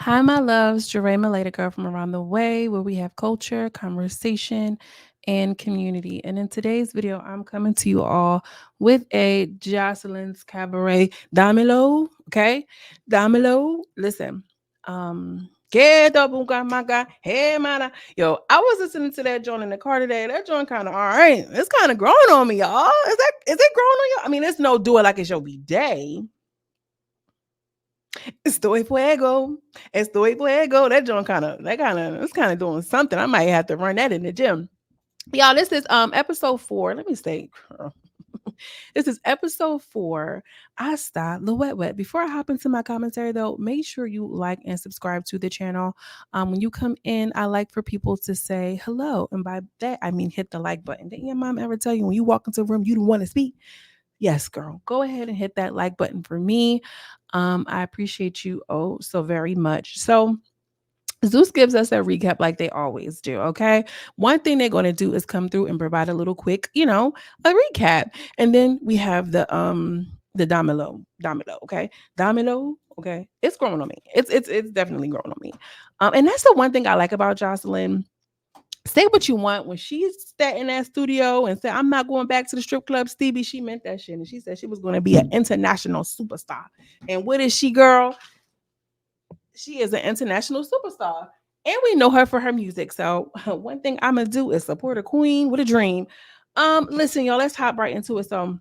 Hi, my loves. Jeray Maleta girl from around the way where we have culture, conversation, and community. And in today's video, I'm coming to you all with a Joseline's Cabaret Damilo. Okay? Damilo. Listen. Get up, my guy. Hey, man. Yo, I was listening to that joint in the car today. That joint kind of all right. It's kind of growing on me, y'all. Is it growing on y'all? I mean, it's no do it like it's your day. Estoy fuego. Estoy fuego. It's kind of doing something. I might have to run that in the gym. Y'all, this is episode 4. Let me say, girl. This is episode 4. Hasta the wet wet. Before I hop into my commentary though, make sure you like and subscribe to the channel. When you come in, I like for people to say hello. And by that I mean hit the like button. Didn't your mom ever tell you when you walk into a room you don't want to speak? Yes, girl. Go ahead and hit that like button for me. I appreciate you oh so very much. So Zeus gives us a recap like they always do. Okay. One thing they're going to do is come through and provide a little quick, a recap. And then we have the domino. Okay. Domino. Okay. It's growing on me. It's definitely growing on me. And that's the one thing I like about Joseline. Say what you want. When she sat in that studio and said, I'm not going back to the strip club, Stevie, she meant that shit. And she said she was going to be an international superstar. And what is she, girl? She is an international superstar. And we know her for her music. So one thing I'm gonna do is support a queen with a dream. Listen, y'all, let's hop right into it. So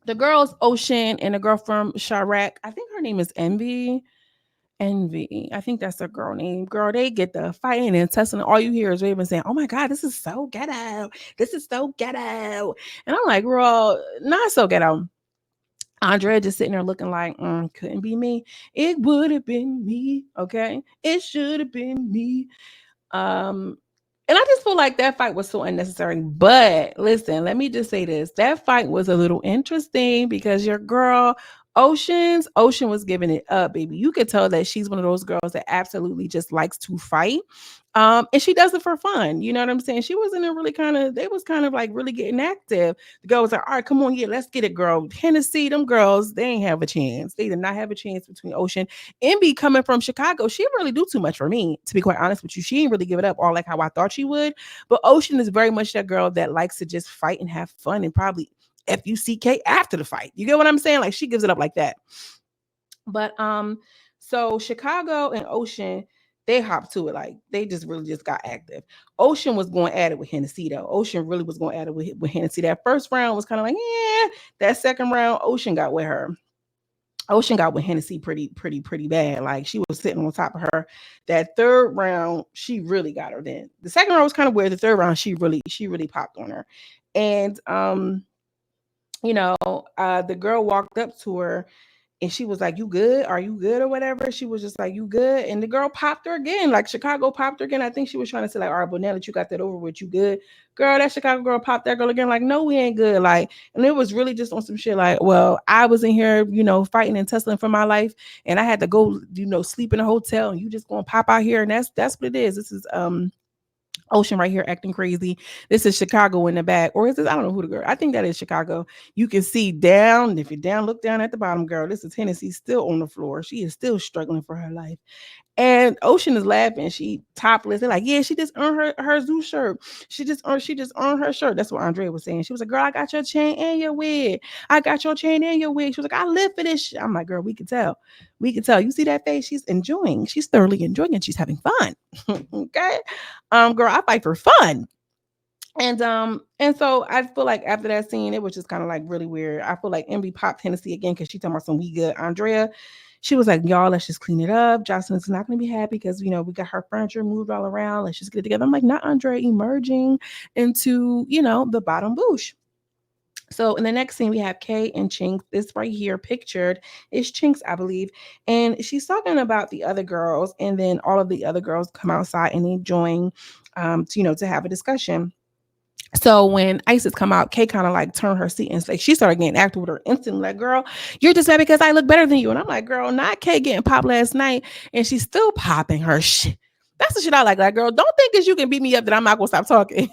the girls, Ocean, and the girl from Chirac, I think her name is Envy. Envy. I think that's a girl name. Girl, they get the fighting and tussling. All you hear is Raven saying, "Oh my God, this is so ghetto. This is so ghetto." And I'm like, girl, not so ghetto. Andrea just sitting there looking like, couldn't be me. It would have been me. Okay. It should have been me. Um, and I just feel like that fight was so unnecessary. But listen, let me just say this. That fight was a little interesting because your girl, Ocean was giving it up, baby. You could tell that she's one of those girls that absolutely just likes to fight. And she does it for fun. You know what I'm saying? She wasn't really they was kind of like really getting active. The girl was like, all right, come on, yeah, let's get it, girl. Hennessy, them girls, they ain't have a chance. They did not have a chance between Ocean. Envy coming from Chicago, she didn't really do too much for me, to be quite honest with you. She didn't really give it up all like how I thought she would. But Ocean is very much that girl that likes to just fight and have fun and probably FUCK after the fight. You get what I'm saying? Like she gives it up like that. But so Chicago and Ocean, they hopped to it like they just really just got active. Ocean was going at it with Hennessy though. Ocean really was going at it with Hennessy. That first round was kind of like, yeah. That second round, Ocean got with her. Ocean got with Hennessy pretty bad. Like she was sitting on top of her. That third round, she really got her. Then the second round was kind of weird. The third round, she really popped on her. And the girl walked up to her and she was like, "You good? Are you good or whatever?" She was just like, "You good?" And the girl popped her again. Like Chicago popped her again. I think she was trying to say like, "All right, but now that you got that over with, you good?" Girl, that Chicago girl popped that girl again. Like, no, we ain't good. Like, and it was really just on some shit. Like, well, I was in here, fighting and tussling for my life, and I had to go, sleep in a hotel, and you just gonna pop out here, and that's what it is. This is Ocean right here acting crazy. This is Chicago in the back. Or is this? I don't know who the girl. I think that is Chicago. You can see down. If you down, look down at the bottom, girl. This is Hennessy still on the floor. She is still struggling for her life. And Ocean is laughing. She topless. They're like, yeah, she just earned her Zeus shirt. She just earned her shirt. That's what Andrea was saying. She was like, girl, I got your chain and your wig. I got your chain and your wig. She was like, I live for this shit. I'm like, girl, we can tell. We can tell. You see that face? She's enjoying. She's thoroughly enjoying and she's having fun. Okay. Girl, I fight for fun. And so I feel like after that scene, it was just kind of like really weird. I feel like Envy popped Hennessy again because she talking about some we good. Andrea, she was like, y'all, let's just clean it up. Jocelyn's not gonna be happy because we got her furniture moved all around. Let's just get it together. I'm like, not Andrea emerging into, the bottom boosh. So in the next scene, we have Kay and Chinks. This right here pictured is Chinks, I believe. And she's talking about the other girls, and then all of the other girls come outside and they join to have a discussion. So when Isis come out, Kay kind of like turned her seat and like she started getting active with her instantly. Like, girl, you're just mad because I look better than you. And I'm like, girl, not Kay getting popped last night, and she's still popping her shit. That's the shit I like. Like, girl, don't think that you can beat me up that I'm not gonna stop talking.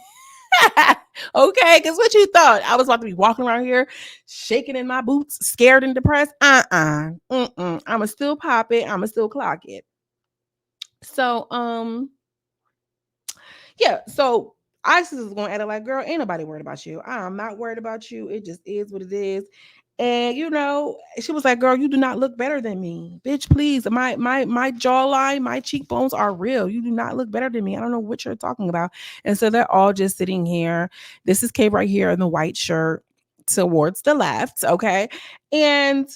Okay, because what you thought? I was about to be walking around here shaking in my boots, scared and depressed. I'ma still pop it. I'ma still clock it. So yeah, so Isis is going at it like, girl, ain't nobody worried about you. I'm not worried about you. It just is what it is. And she was like, girl, you do not look better than me. Bitch, please. My jawline, my cheekbones are real. You do not look better than me. I don't know what you're talking about. And so they're all just sitting here. This is Kate right here in the white shirt towards the left. Okay. And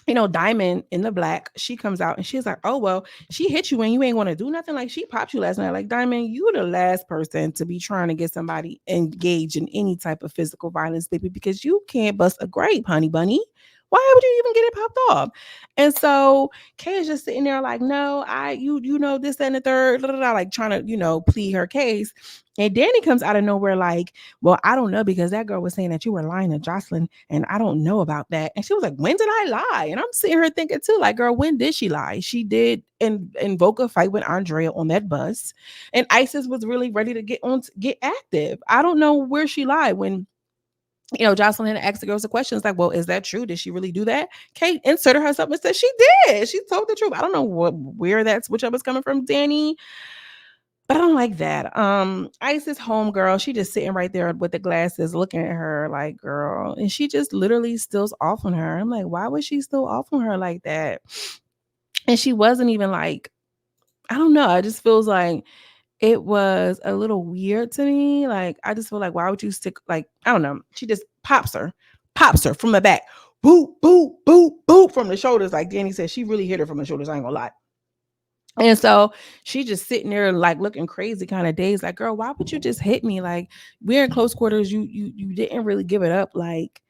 Diamond in the black, she comes out and she's like, oh, well, she hit you when you ain't want to do nothing. Like, she popped you last night. Like, Diamond, you the last person to be trying to get somebody engaged in any type of physical violence, baby, because you can't bust a grape, honey bunny. Why would you even get it popped off? And so Kay is just sitting there like, no, this, that, and the third, like trying to, plead her case. And Danny comes out of nowhere like, well, I don't know, because that girl was saying that you were lying to Joseline, and I don't know about that. And she was like, when did I lie? And I'm sitting here thinking too, like, girl, when did she lie? She did invoke a fight with Andrea on that bus, and Isis was really ready to get active. I don't know where she lied when Joseline asked the girls the questions like, well, is that true? Did she really do that? Kate inserted herself and said she did. She told the truth. I don't know where that switch up is coming from, Danny. But I don't like that. Isis homegirl, she just sitting right there with the glasses looking at her like, girl. And she just literally stills off on her. I'm like, why was she still off on her like that? And she wasn't even like, I don't know. It just feels like it was a little weird to me. Like, I just feel like, why would you stick, like, I don't know. She just pops her from the back. Boop, boop, boop, boop from the shoulders. Like Danny said, she really hit her from the shoulders. I ain't gonna lie. And so she just sitting there like looking crazy, kind of dazed, like, girl, why would you just hit me? Like, we're in close quarters. You didn't really give it up. Like,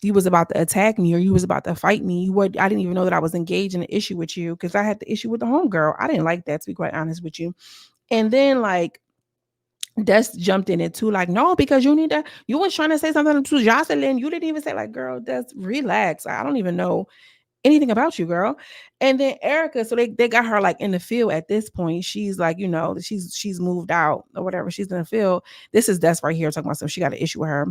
you was about to attack me or you was about to fight me. I didn't even know that I was engaged in an issue with you, because I had the issue with the homegirl. I didn't like that, to be quite honest with you. And then like Des jumped in it too, like, no, because you was trying to say something to Joseline. You didn't even say, like, girl, Des, relax. I don't even know anything about you, girl. And then Erica, so they got her like in the field at this point. She's like, she's moved out or whatever. She's in the field. This is Des right here talking about something. She got an issue with her.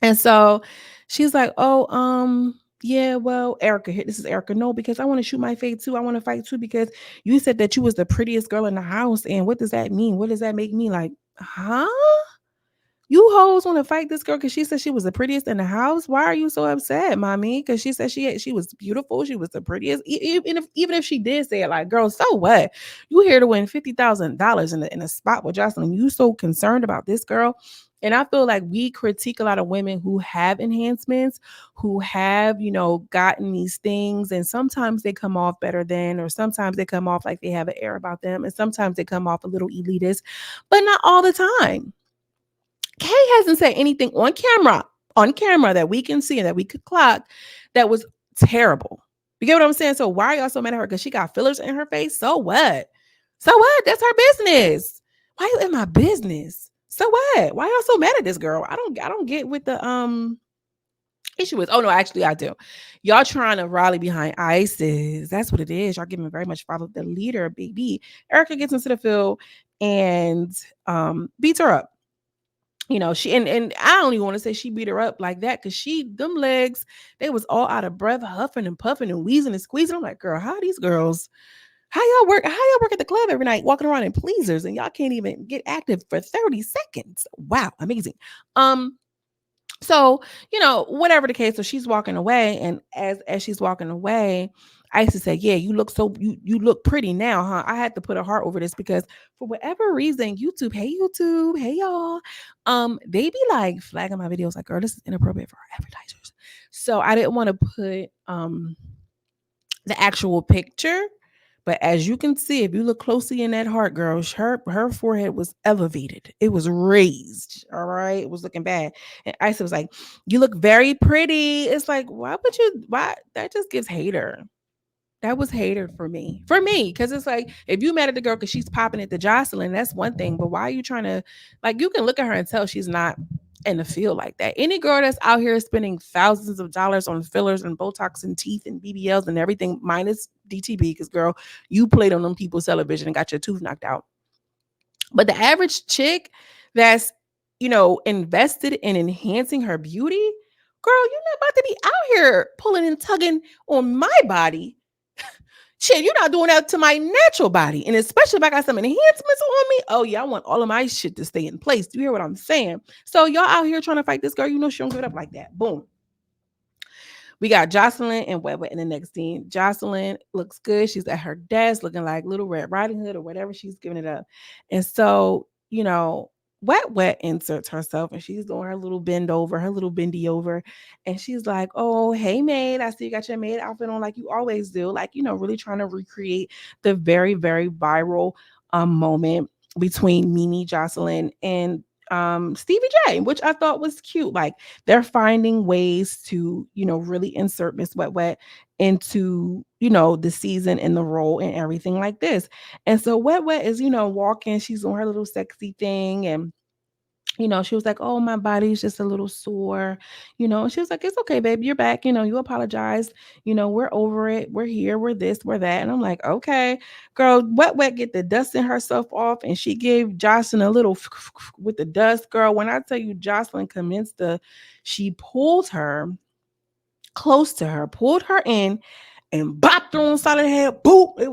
And so she's like, oh, yeah, well, Erica, this is Erica. No, because I want to shoot my fade too. I want to fight too, because you said that you was the prettiest girl in the house. And what does that mean? What does that make me? Like, huh? You hoes want to fight this girl because she said she was the prettiest in the house? Why are you so upset, mommy? Because she said she was beautiful. She was the prettiest. Even if she did say it, like, girl, so what? You here to win $50,000 in a spot with Joseline. You so concerned about this girl? And I feel like we critique a lot of women who have enhancements, who have, gotten these things. And sometimes they come off better than, or sometimes they come off like they have an air about them. And sometimes they come off a little elitist, but not all the time. Kay hasn't said anything on camera that we can see and that we could clock that was terrible. You get what I'm saying? So why are y'all so mad at her? Because she got fillers in her face? So what? So what? That's her business. Why you in my business? So what? Why y'all so mad at this girl? I don't get what the issue is. Oh no, actually I do. Y'all trying to rally behind Isis. That's what it is. Y'all giving very much follow the leader, baby. Erica gets into the field and beats her up. She and I don't even want to say she beat her up like that, because them legs, they was all out of breath, huffing and puffing and wheezing and squeezing. I'm like, girl, how y'all work at the club every night, walking around in pleasers, and y'all can't even get active for 30 seconds. Wow, amazing. So, whatever the case, so she's walking away, and as she's walking away, Isis said, yeah, you look you look pretty now, huh? I had to put a heart over this because for whatever reason, YouTube, hey y'all, they be like flagging my videos like, girl, this is inappropriate for our advertisers. So I didn't want to put the actual picture. But as you can see, if you look closely in that heart, girl, her forehead was elevated. It was raised. All right. It was looking bad. And Isis was like, you look very pretty. It's like, why? That just gives hater. That was hater for me. Because it's like, if you mad at the girl because she's popping at the Joseline, that's one thing. But why are you trying to, like, you can look at her and tell she's not in the field like that. Any girl that's out here spending thousands of dollars on fillers and Botox and teeth and BBLs and everything, minus DTB, because girl, you played on them people's television and got your tooth knocked out. But the average chick that's, invested in enhancing her beauty, girl, you're not about to be out here pulling and tugging on my body. Shit, you're not doing that to my natural body. And especially if I got some enhancements on me. Oh, yeah, I want all of my shit to stay in place. Do you hear what I'm saying? So y'all out here trying to fight this girl, you know she don't give it up like that. Boom. We got Joseline and Webber in the next scene. Joseline looks good. She's at her desk looking like Little Red Riding Hood or whatever she's giving it up. And so, Wet inserts herself and she's doing her little bend over, her little bendy over. And she's like, oh, hey, maid. I see you got your maid outfit on like you always do. Like, really trying to recreate the very, very viral moment between Mimi, Joseline, and Stevie J, which I thought was cute. Like they're finding ways to, really insert Miss Wet into, the season and the role and everything like this. And so Wet is, walking, she's on her little sexy thing and she was like, oh, my body's just a little sore, and she was like, it's okay, baby, you're back, you apologize, we're over it, we're here, we're this, we're that. And I'm like, okay, girl, Wet get the dusting herself off, and she gave Jocelyn a little with the dust, girl. When I tell you Jocelyn commenced she pulled her close to her, pulled her in, and bopped her on the side of the head. Boop! It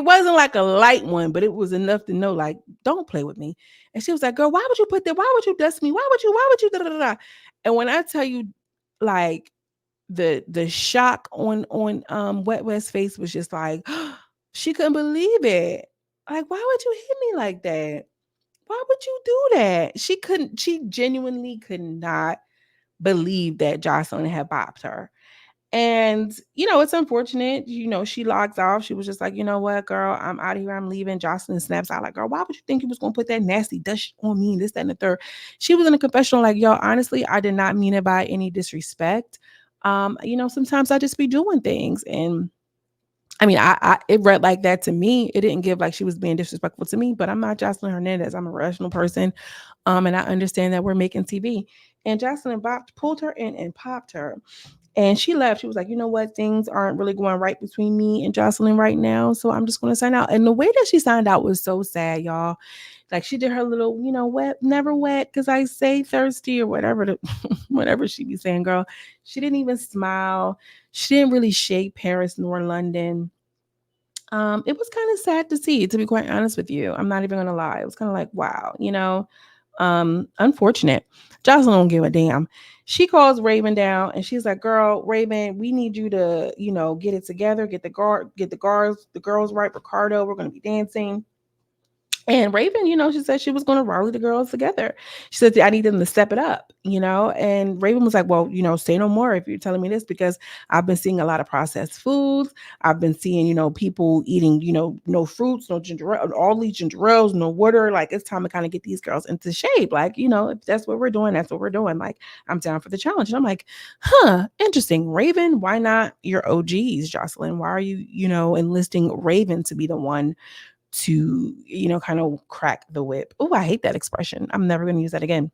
wasn't like a light one, but it was enough to know, like, don't play with me. And she was like, girl, why would you put that? Why would you dust me? Why would you da da da da? And when I tell you, like, the shock on Wet's face was just like, she couldn't believe it. Like, why would you hit me like that? Why would you do that? She genuinely could not believe that Jocelyn had bopped her. And, it's unfortunate. She logs off. She was just like, you know what, girl, I'm out of here. I'm leaving. Jocelyn snaps out like, girl, why would you think you was going to put that nasty dust on me? This, that, and the third. She was in a confessional like, yo, honestly, I did not mean it by any disrespect. Sometimes I just be doing things. And I mean, it read like that to me. It didn't give like she was being disrespectful to me, but I'm not Jocelyn Hernandez. I'm a rational person. And I understand that we're making TV. And Jocelyn pulled her in and popped her. And she left. She was like, you know what? Things aren't really going right between me and Jocelyn right now. So I'm just going to sign out. And the way that she signed out was so sad, y'all. Like she did her little, wet, never wet, because I say thirsty or whatever, whatever she be saying, girl. She didn't even smile. She didn't really shake Paris nor London. It was kind of sad to see, to be quite honest with you. I'm not even going to lie. It was kind of like, wow, unfortunate. Jocelyn don't give a damn. She calls Raven down and she's like, girl, Raven, we need you to, get it together, get the girls right, Ricardo, we're going to be dancing. And Raven, she said she was going to rally the girls together. She said, I need them to step it up, And Raven was like, well, say no more if you're telling me this, because I've been seeing a lot of processed foods. I've been seeing, people eating, no fruits, no ginger ale, all these ginger ales, no water. Like, it's time to kind of get these girls into shape. Like, if that's what we're doing, that's what we're doing. Like, I'm down for the challenge. And I'm like, interesting. Raven, why not your OGs, Jocelyn? Why are you, enlisting Raven to be the one to, kind of crack the whip? Oh, I hate that expression. I'm never going to use that again.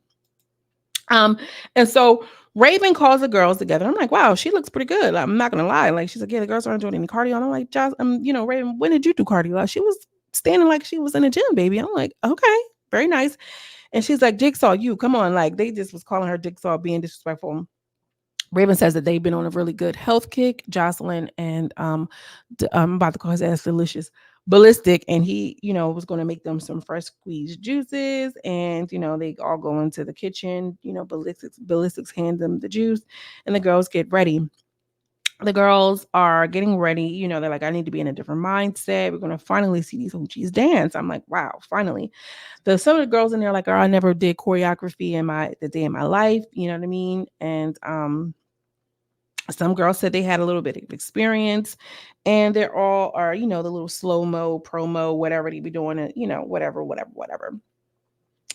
And so Raven calls the girls together. I'm like, wow, she looks pretty good. I'm not going to lie. Like, she's like, yeah, the girls aren't doing any cardio. And I'm like, Josh, Raven, when did you do cardio? Like, she was standing like she was in a gym, baby. I'm like, okay, very nice. And she's like, Jigsaw, you come on. Like, they just was calling her Jigsaw, being disrespectful. Raven says that they've been on a really good health kick, Jocelyn, and I'm about to call his ass delicious ballistic, and he was going to make them some fresh squeezed juices, and they all go into the kitchen, ballistics hand them the juice, and the girls get ready. The girls are getting ready, they're like, I need to be in a different mindset, we're going to finally see these OGs dance. I'm like, wow, finally. Some of the girls in there like, oh, I never did choreography in the day of my life, you know what I mean? And some girls said they had a little bit of experience, and they're all are, the little slow-mo promo, whatever they be doing it, whatever.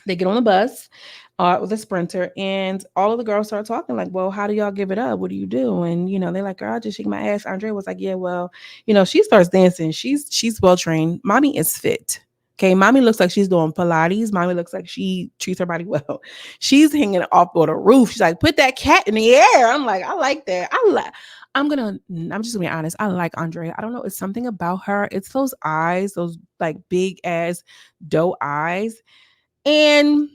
They get on the bus with a sprinter, and all of the girls start talking like, well, how do y'all give it up? What do you do? And they're like, girl, I just shake my ass. Andrea was like, yeah, well, she starts dancing. She's well trained. Mommy is fit. Okay, mommy looks like she's doing Pilates. Mommy looks like she treats her body well. She's hanging off on the roof. She's like, put that cat in the air. I'm like, I like that. I'm just gonna be honest. I like Andrea. I don't know. It's something about her. It's those eyes, those like big ass doe eyes. And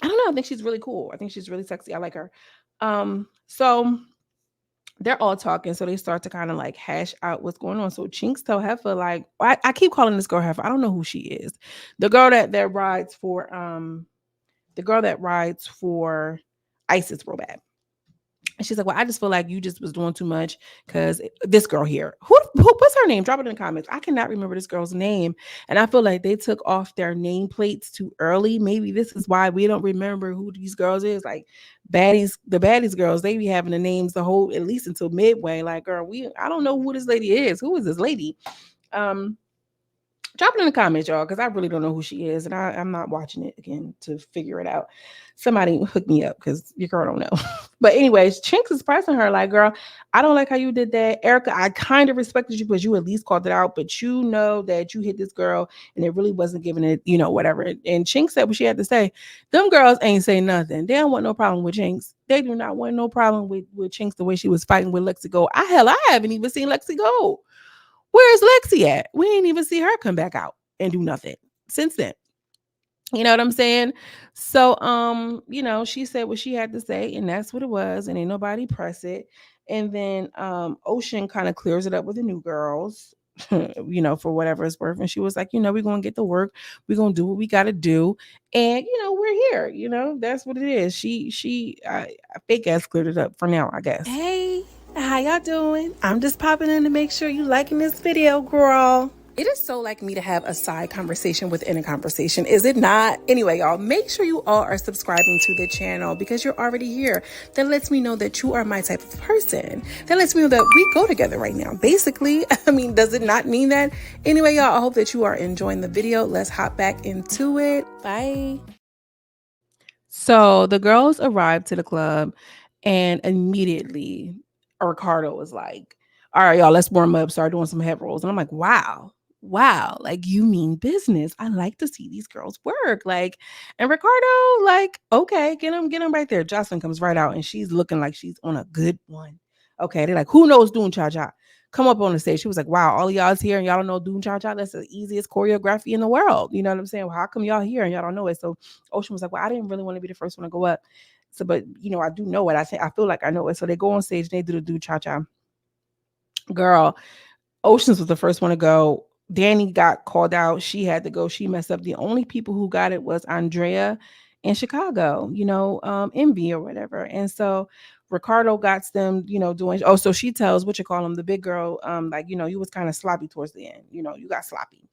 I don't know. I think she's really cool. I think she's really sexy. I like her. So they're all talking, so they start to kind of like hash out what's going on. So Chinks tell Heifer, like, I keep calling this girl Heifer. I don't know who she is. The girl that rides for the girl that rides for ISIS real bad. And she's like, well, I just feel like you just was doing too much because this girl here, what's her name? Drop it in the comments. I cannot remember this girl's name. And I feel like they took off their nameplates too early. Maybe this is why we don't remember who these girls is. Like the baddies girls, they be having the names the whole, at least until midway. Like, girl, I don't know who this lady is. Who is this lady? Um, Drop it in the comments, y'all, because I really don't know who she is, and I'm not watching it again to figure it out. Somebody hook me up because your girl don't know. But anyways, Chinks is pressing her like, girl, I don't like how you did that. Erica, I kind of respected you because you at least called it out, but you know that you hit this girl and it really wasn't giving it, whatever. And Chinks said what she had to say. Them girls ain't say nothing. They don't want no problem with Chinks. They do not want no problem with Chinks the way she was fighting with Lexi Gold. I haven't even seen Lexi Gold. Where's Lexi at? We ain't even see her come back out and do nothing since then. You know what I'm saying? So, she said what she had to say, and that's what it was, and ain't nobody press it. And then Ocean kind of clears it up with the new girls, for whatever it's worth. And she was like, we're gonna get to work, we're gonna do what we gotta do, and we're here. That's what it is. I fake ass cleared it up for now, I guess. Hey, how y'all doing? I'm just popping in to make sure you liking this video, girl. It is so like me to have a side conversation within a conversation, is it not? Anyway, y'all, make sure you all are subscribing to the channel because you're already here. That lets me know that you are my type of person. That lets me know that we go together right now. Basically, does it not mean that? Anyway, y'all, I hope that you are enjoying the video. Let's hop back into it. Bye. So the girls arrived to the club and immediately Ricardo was like, all right, y'all, let's warm up, start doing some head rolls. And I'm like, wow, like you mean business. I like to see these girls work. Like, and Ricardo, like, okay, get him right there. Joseline comes right out and she's looking like she's on a good one. Okay, they're like, who knows doing cha-cha? Come up on the stage. She was like, wow, all of y'all's here and y'all don't know doing cha-cha. That's the easiest choreography in the world. You know what I'm saying? Well, how come y'all here and y'all don't know it? So Ocean was like, well, I didn't really want to be the first one to go up. So, but I do know it. I feel like I know it. So they go on stage and they do cha-cha. Girl, Oceans was the first one to go. Danny got called out. She had to go. She messed up. The only people who got it was ANDREA in Chicago, Envy or whatever. And so Ricardo got them, doing. Oh, so she tells what you call him, the big girl, you was kind of sloppy towards the end. You got sloppy.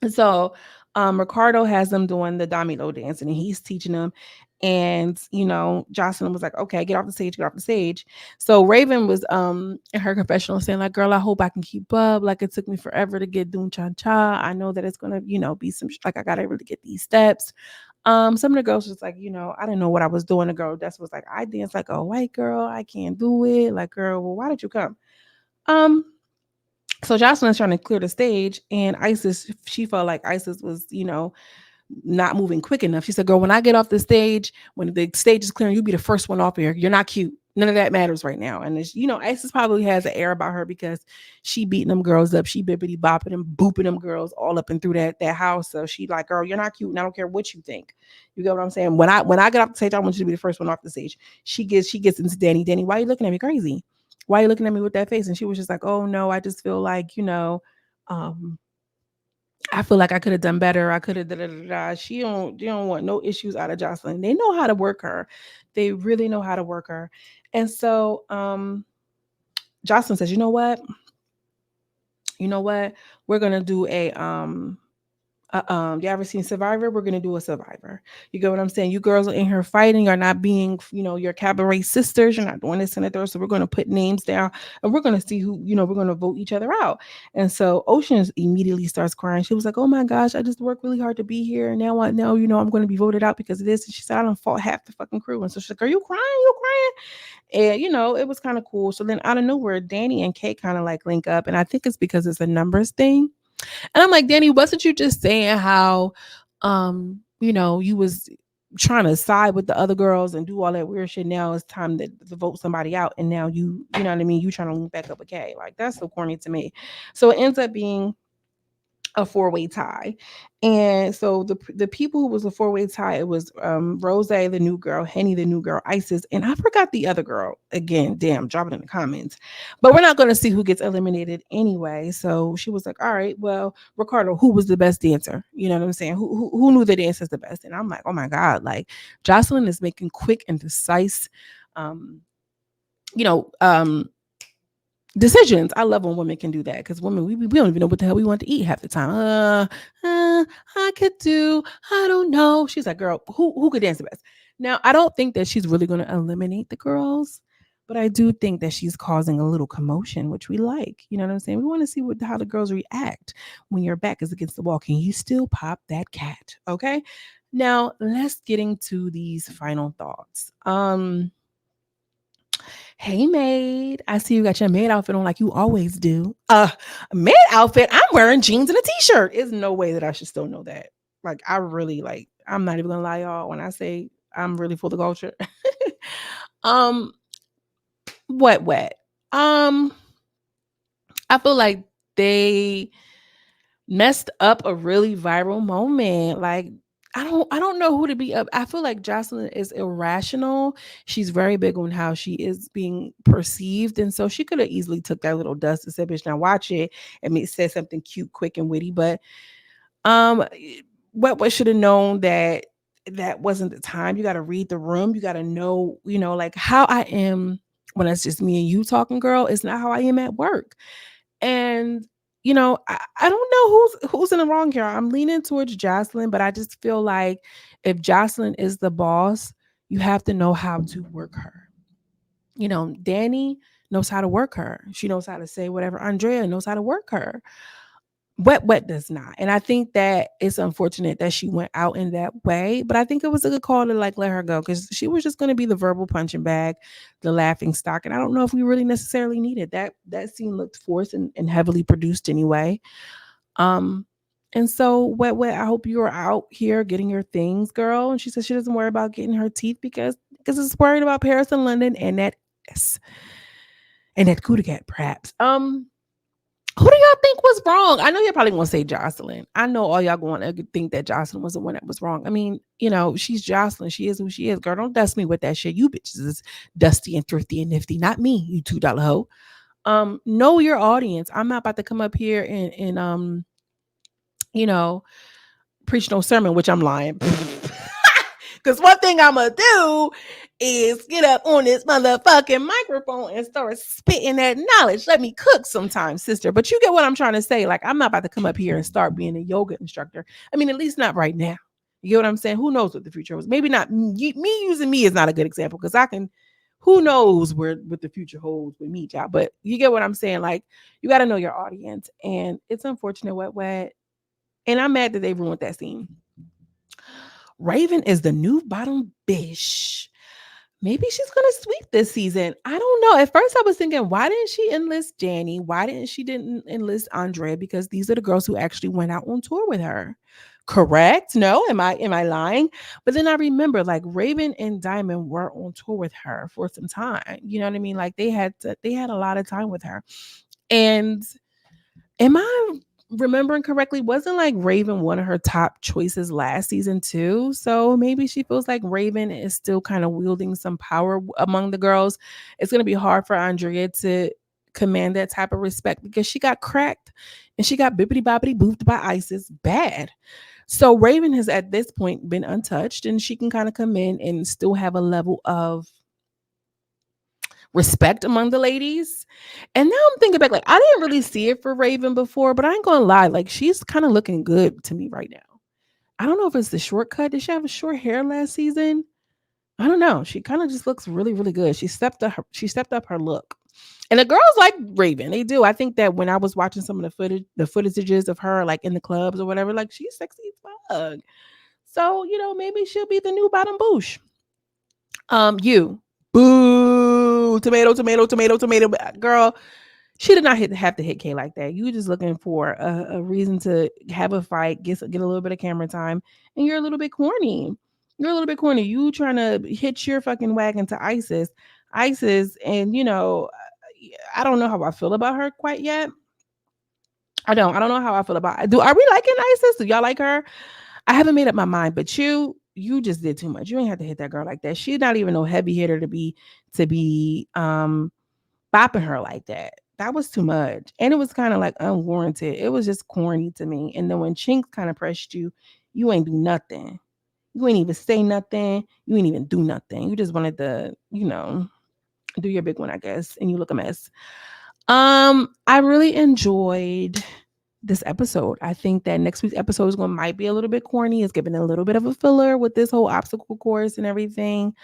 So Ricardo has them doing the domino dancing and he's teaching them. And Joseline was like, okay, get off the stage. So Raven was in her confessional saying, like, girl, I hope I can keep up. Like, it took me forever to get doing cha-cha. I know that it's gonna, be some like I gotta really get these steps. Some of the girls was like, I didn't know what I was doing. The girl that's was like, I dance like a white girl, I can't do it. Like, girl, well, why did you come? So Joseline's trying to clear the stage, and Isis, she felt like Isis was, not moving quick enough. She said, girl, when I get off the stage, when the stage is clearing, you be the first one off here. You're not cute. None of that matters right now. And Isis probably has an air about her because she beating them girls up. She bippity bopping them, booping them girls all up and through that house. So she like, girl, you're not cute. And I don't care what you think. You get what I'm saying? When I get off the stage, I want you to be the first one off the stage. She gets into Danny. Danny, why are you looking at me crazy? Why are you looking at me with that face? And she was just like, oh no, I just feel like, I feel like I could have done better. I could have da, da, da, da. She don't want no issues out of Joseline. They know how to work her. They really know how to work her. And so Joseline says, you know what? We're gonna do a you ever seen Survivor? We're gonna do a Survivor. You get what I'm saying? You girls are in here fighting. You're not being, your cabaret sisters. You're not doing this and that. So we're gonna put names down and we're gonna see who, we're gonna vote each other out. And so Ocean immediately starts crying. She was like, "Oh my gosh, I just worked really hard to be here. And now I know, I'm gonna be voted out because of this." And she said, "I done fought half the fucking crew." And so she's like, "Are you crying? You crying?" And it was kind of cool. So then out of nowhere, Danny and Kate kind of like link up. And I think it's because it's a numbers thing. And I'm like, Danny, wasn't you just saying how, you was trying to side with the other girls and do all that weird shit? Now it's time to vote somebody out. And now you know what I mean? You trying to link back up with Kay. Like, that's so corny to me. So it ends up being a four-way tie. And so the people who was a four-way tie, it was Rose, the new girl, Henny, the new girl, Isis, and I forgot the other girl. Again, damn, drop it in the comments. But we're not going to see who gets eliminated anyway. So she was like, all right, well, Ricardo, who was the best dancer? You know what I'm saying? Who knew the dances the best? And I'm like, oh my God, like Joseline is making quick and decisive um, you know, decisions. I love when women can do that because women, we don't even know what the hell we want to eat half the time. I could do, I don't know. She's like, girl, who could dance the best? Now, I don't think that she's really going to eliminate the girls, but I do think that she's causing a little commotion, which we like. You know what I'm saying? We want to see how the girls react when your back is against the wall. Can you still pop that cat? Okay. Now let's get into these final thoughts. Hey maid, I see you got your maid outfit on like you always do. Maid outfit, I'm wearing jeans and a t-shirt. There's no way that I should still know that. Like I really like, I'm not even gonna lie, y'all. When I say I'm really for the culture. um, wet. Um, I feel like they messed up a really viral moment. Like I don't know who to be up. I feel like Joseline is irrational. She's very big on how she is being perceived. And so she could have easily took that little dust and said, bitch, now watch it and said something cute, quick, and witty. But um what should have known that that wasn't the time. You gotta read the room. You gotta know, like how I am when it's just me and you talking, girl, it's not how I am at work. And I don't know who's in the wrong here. I'm leaning towards Joseline, but I just feel like if Joseline is the boss, you have to know how to work her. Danny knows how to work her. She knows how to say whatever. Andrea knows how to work her. Wet does not. And I think that it's unfortunate that she went out in that way, but I think it was a good call to like let her go because she was just going to be the verbal punching bag, the laughing stock. And I don't know if we really necessarily needed that. That scene looked forced and heavily produced anyway. Um, and so wet, I hope you are out here getting your things, girl. And she said she doesn't worry about getting her teeth because it's worried about Paris and London and that S and that coup de cat, perhaps. Who do y'all think was wrong? I know you're probably gonna say Joseline. I know all y'all going to think that Joseline was the one that was wrong. I mean, she's Joseline. She is who she is. Girl, don't dust me with that shit. You bitches is dusty and thrifty and nifty, not me, you $2 hoe. Know your audience. I'm not about to come up here and you know, preach no sermon, which I'm lying. Because one thing I'm going to do is get up on this motherfucking microphone and start spitting that knowledge. Let me cook sometime, sister. But you get what I'm trying to say. Like, I'm not about to come up here and start being a yoga instructor. I mean, at least not right now. You get what I'm saying? Who knows what the future holds? Maybe not. Me using me is not a good example because who knows what the future holds with me, child. But you get what I'm saying? Like, you got to know your audience. And it's unfortunate, wet. And I'm mad that they ruined that scene. Raven is the new bottom bitch. Maybe she's gonna sweep this season. I don't know. At first, I was thinking, why didn't she enlist Danny? Why didn't she enlist Andrea? Because these are the girls who actually went out on tour with her. Correct? No, am I lying? But then I remember like Raven and Diamond were on tour with her for some time. You know what I mean? Like they had a lot of time with her. And am I remembering correctly? Wasn't like Raven one of her top choices last season too? So maybe she feels like Raven is still kind of wielding some power among the girls. It's going to be hard for Andrea to command that type of respect because she got cracked and she got bippity boppity booped by Isis bad. So Raven has at this point been untouched and she can kind of come in and still have a level of respect among the ladies. And now I'm thinking back, like I didn't really see it for Raven before, but I ain't gonna lie, like she's kind of looking good to me right now. I don't know if it's the shortcut. Did she have a short hair last season? I don't know. She kind of just looks really, really good. She stepped up her look. And the girls like Raven. They do. I think that when I was watching some of the footages of her like in the clubs or whatever, like she's sexy as fuck. So, maybe she'll be the new bottom boosh. You. Boo. Tomato. Girl, she did not have to hit K like that. You were just looking for a reason to have a fight, get a little bit of camera time, and you're a little bit corny. You trying to hitch your fucking wagon to Isis, and I don't know how I feel about her quite yet. I don't know how I feel about it. Are we liking Isis? Do y'all like her? I haven't made up my mind, but you just did too much. You ain't have to hit that girl like that. She's not even no heavy hitter to be bopping her like that. That was too much. And it was kind of like unwarranted. It was just corny to me. And then when Chinks kind of pressed you, you ain't do nothing. You ain't even say nothing. You ain't even do nothing. You just wanted to, do your big one, I guess. And you look a mess. I really enjoyed this episode. I think that next week's episode is might be a little bit corny. It's giving a little bit of a filler with this whole obstacle course and everything.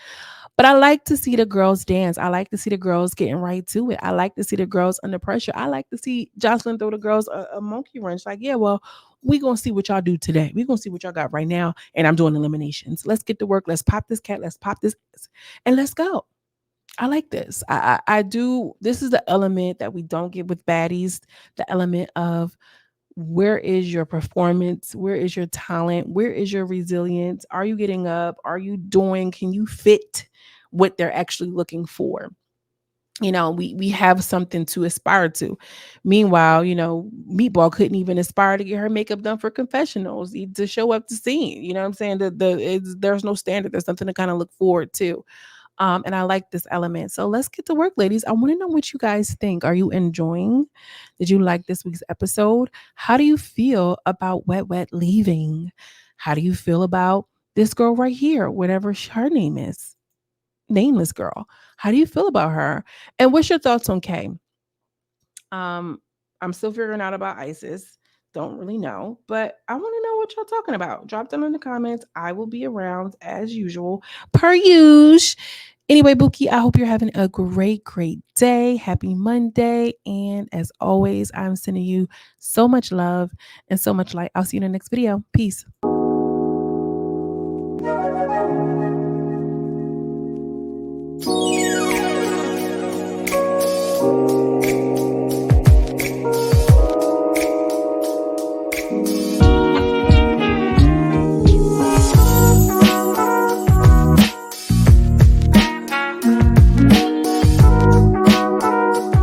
But I like to see the girls dance. I like to see the girls getting right to it. I like to see the girls under pressure. I like to see Joseline throw the girls a monkey wrench. Like, yeah, well, we gonna see what y'all do today. We gonna see what y'all got right now. And I'm doing eliminations. Let's get to work. Let's pop this cat. Let's pop this, and let's go. I like this. I do. This is the element that we don't get with baddies. The element of where is your performance? Where is your talent? Where is your resilience? Are you getting up? Are you doing? Can you fit what they're actually looking for? We have something to aspire to. Meanwhile, Meatball couldn't even aspire to get her makeup done for confessionals to show up to scene. You know what I'm saying? There's no standard. There's something to kind of look forward to. And I like this element. So let's get to work, ladies. I want to know what you guys think. Are you enjoying? Did you like this week's episode? How do you feel about Wet Wet leaving? How do you feel about this girl right here, whatever her name is? Nameless girl. How do you feel about her? And what's your thoughts on Kay? I'm still figuring out about Isis. Don't really know, but I want to know what y'all talking about. Drop them in the comments. I will be around as usual, per usual. Anyway, Bookie, I hope you're having a great, great day. Happy Monday. And as always, I'm sending you so much love and so much light. I'll see you in the next video. Peace.